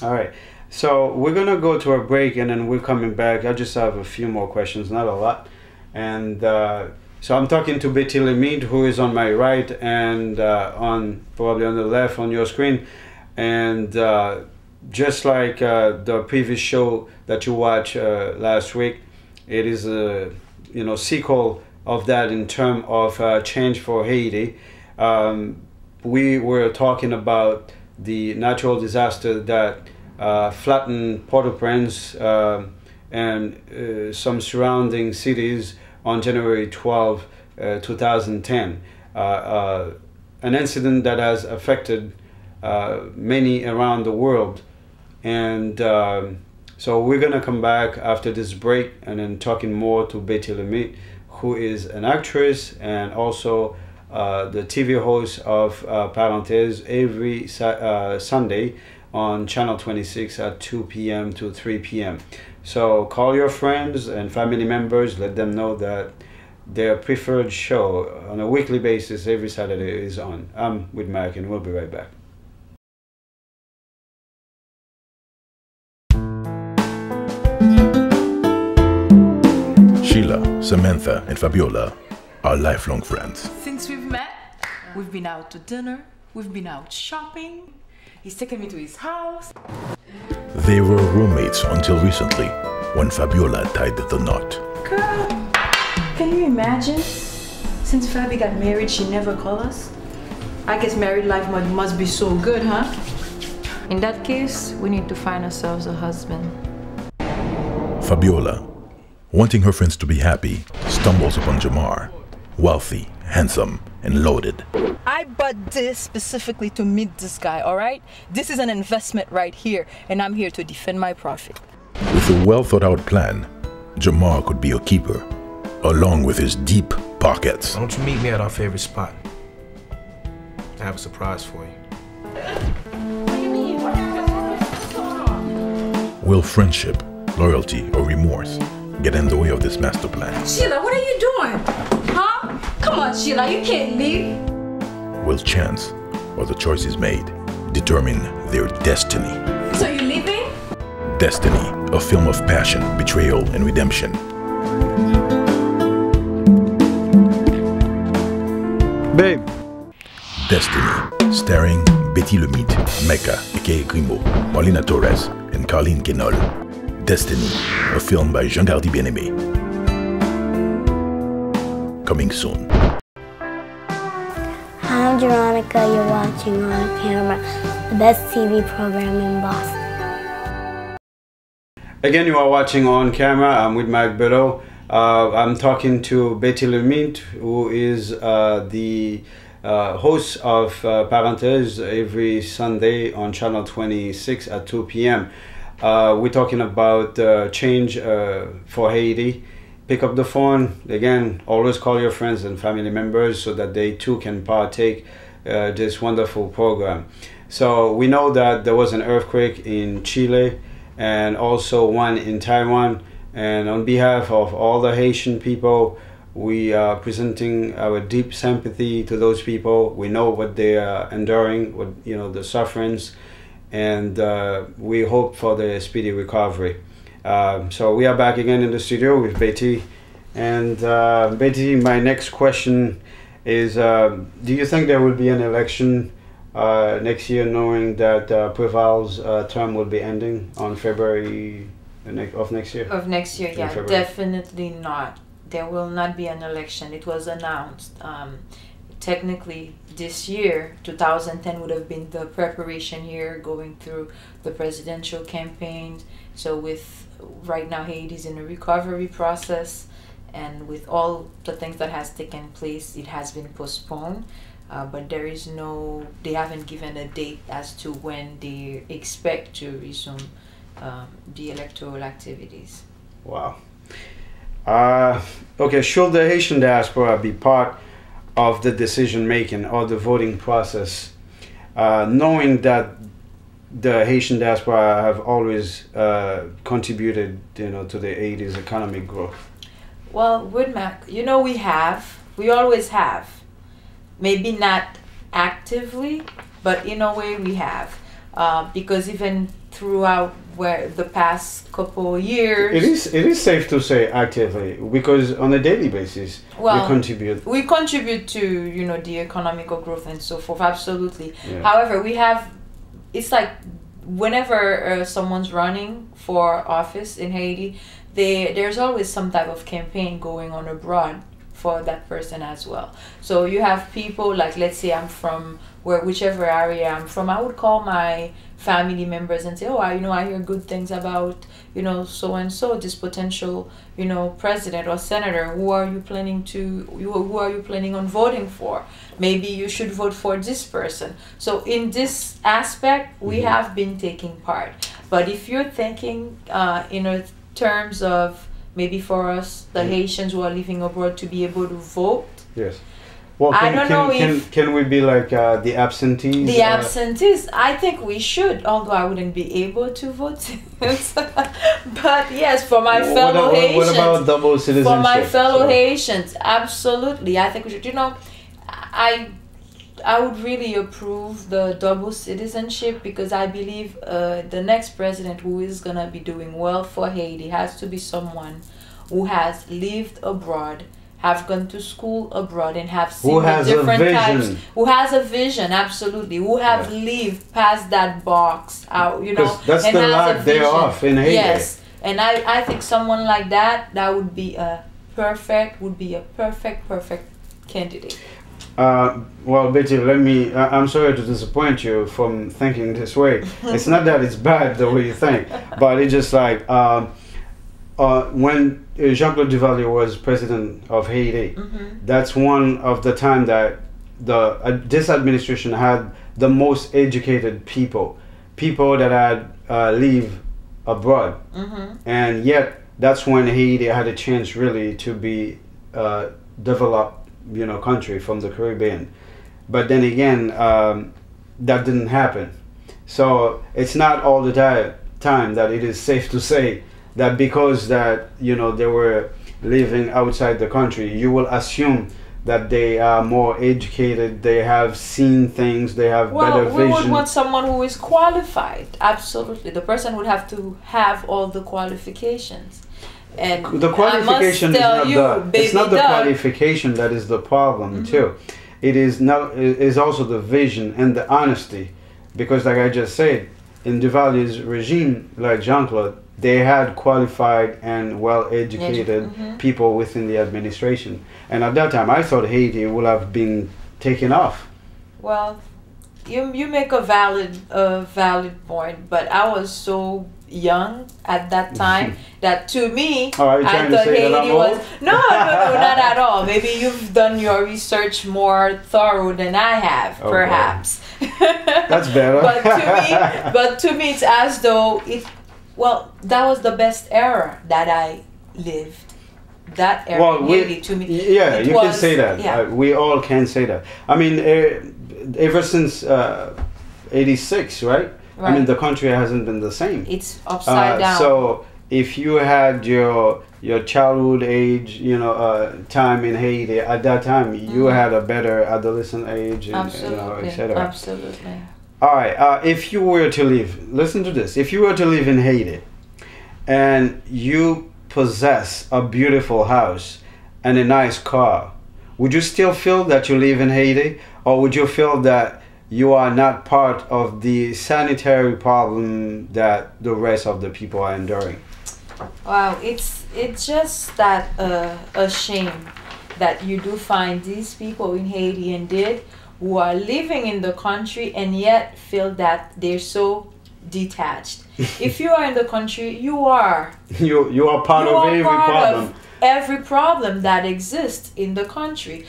All right. So we're gonna go to a break and then we're coming back. I just have a few more questions, not a lot. And so I'm talking to Betty Lemite, who is on my right and on probably on the left on your screen. And just like the previous show that you watched last week, it is a sequel of that in terms of change for Haiti. We were talking about the natural disaster that flattened Port-au-Prince and some surrounding cities on January 12, 2010. An incident that has affected many around the world. And so we're going to come back after this break and then talking more to Betty Lemite, who is an actress and also the TV host of Parenthèse every Sunday on Channel 26 at 2 p.m. to 3 p.m. So call your friends and family members, let them know that their preferred show on a weekly basis every Saturday is on. I'm Widmack and we'll be right back. Sheila, Samantha, and Fabiola are lifelong friends. Since we've met, we've been out to dinner, we've been out shopping, he's taken me to his house. They were roommates until recently, when Fabiola tied the knot. Girl, can you imagine? Since Fabi got married, she never called us. I guess married life must be so good, huh? In that case, we need to find ourselves a husband. Fabiola, wanting her friends to be happy, stumbles upon Jamar, wealthy, handsome, and loaded. I bought this specifically to meet this guy, all right? This is an investment right here, and I'm here to defend my profit. With a well-thought-out plan, Jamar could be a keeper, along with his deep pockets. Why don't you meet me at our favorite spot? I have a surprise for you. Will friendship, loyalty, or remorse get in the way of this master plan? Sheila, what are you doing? Huh? Come on, Sheila, you can't leave. Will chance, or the choices made, determine their destiny? So you leaving? Destiny, a film of passion, betrayal, and redemption. Babe. Destiny, starring Betty Lemite, Mecca, aka Grimo, Marlena Torres, and Carline Quenol. Destiny, a film by Jean-Gardy Bien-Aimé. Coming soon. I'm Veronica, you're watching On Camera, the best TV program in Boston. Again, you are watching On Camera. I'm Widmack Belot. I'm talking to Betty Lemite, who is the host of Parenthèse every Sunday on Channel 26 at 2 p.m. We're talking about change for Haiti. Pick up the phone. Again, always call your friends and family members so that they too can partake this wonderful program. So we know that there was an earthquake in Chile and also one in Taiwan. And on behalf of all the Haitian people, we are presenting our deep sympathy to those people. We know what they are enduring, what the sufferings, and we hope for the speedy recovery. So we are back again in the studio with Betty. And Betty, my next question is, do you think there will be an election next year, knowing that Preval's term will be ending on February of next year? Of next year, yeah, definitely not. There will not be an election. It was announced. Technically, this year, 2010, would have been the preparation year, going through the presidential campaign. So with right now, Haiti's in a recovery process, and with all the things that has taken place, it has been postponed. But there is no, they haven't given a date as to when they expect to resume the electoral activities. Wow. Okay, should the Haitian diaspora be part of the decision making or the voting process, knowing that the Haitian diaspora have always contributed, to the Haiti's economic growth? Well, Widmack, we always have. Maybe not actively, but in a way we have. Because even throughout where the past couple years. It is safe to say actively, because on a daily basis we contribute. We contribute to, you know, the economical growth and so forth. Absolutely. Yeah. However, it's like whenever someone's running for office in Haiti, there's always some type of campaign going on abroad for that person as well. So you have people like, let's say I'm from whichever area I'm from, I would call my family members and say, oh, I hear good things about, so and so, this potential, president or senator. Who are you planning on voting for? Maybe you should vote for this person. So in this aspect, we have been taking part. But if you're thinking in terms of maybe for us, the Haitians who are living abroad, to be able to vote. Yes. Well, can we be like the absentees? The absentees, I think we should, although I wouldn't be able to vote. But yes, for my fellow Haitians. What about double citizenship? For my fellow Haitians, absolutely. I think we should. I would really approve the double citizenship, because I believe the next president who is going to be doing well for Haiti has to be someone who has lived abroad, have gone to school abroad, and have seen the different types. Who has a vision, absolutely. Who have lived past that box out, Because that's the lack thereof in Haiti. Yes, and I think someone like that would be a perfect candidate. Well, Betty, I'm sorry to disappoint you from thinking this way. It's not that it's bad the way you think, but it's just like when Jean-Claude Duvalier was president of Haiti, that's one of the time that this administration had the most educated people that had lived abroad, and yet that's when Haiti had a chance really to be developed country from the Caribbean. But then again, that didn't happen. So it's not all the time that it is safe to say that because that they were living outside the country, you will assume that they are more educated, they have seen things, they have better vision. We would want someone who is qualified. Absolutely. The person would have to have all the qualifications. And the qualification it's not the qualification that is the problem too. It is also the vision and the honesty, because like I just said, in Duvalier's regime, like Jean-Claude, they had qualified and well-educated people within the administration, and at that time I thought Haiti would have been taken off. Well, you make a valid point, but I was so young at that time that to me, I thought Haiti was no, not at all. Maybe you've done your research more thorough than I have, perhaps. That's better. But to me, it's as though that was the best era that I lived. That era, really, to me. Yeah, you can say that. Yeah. We all can say that. I mean, ever since '86, right? I mean, the country hasn't been the same. It's upside down. So if you had your childhood age, time in Haiti, at that time you had a better adolescent age, and etc. Absolutely. All right. If you were to live, listen to this. If you were to live in Haiti, and you possess a beautiful house and a nice car, would you still feel that you live in Haiti, or would you feel that you are not part of the sanitary problem that the rest of the people are enduring? Wow, it's just that a shame that you do find these people in Haiti who are living in the country and yet feel that they're so detached. If you are in the country, you are part of every problem. Every problem that exists in the country.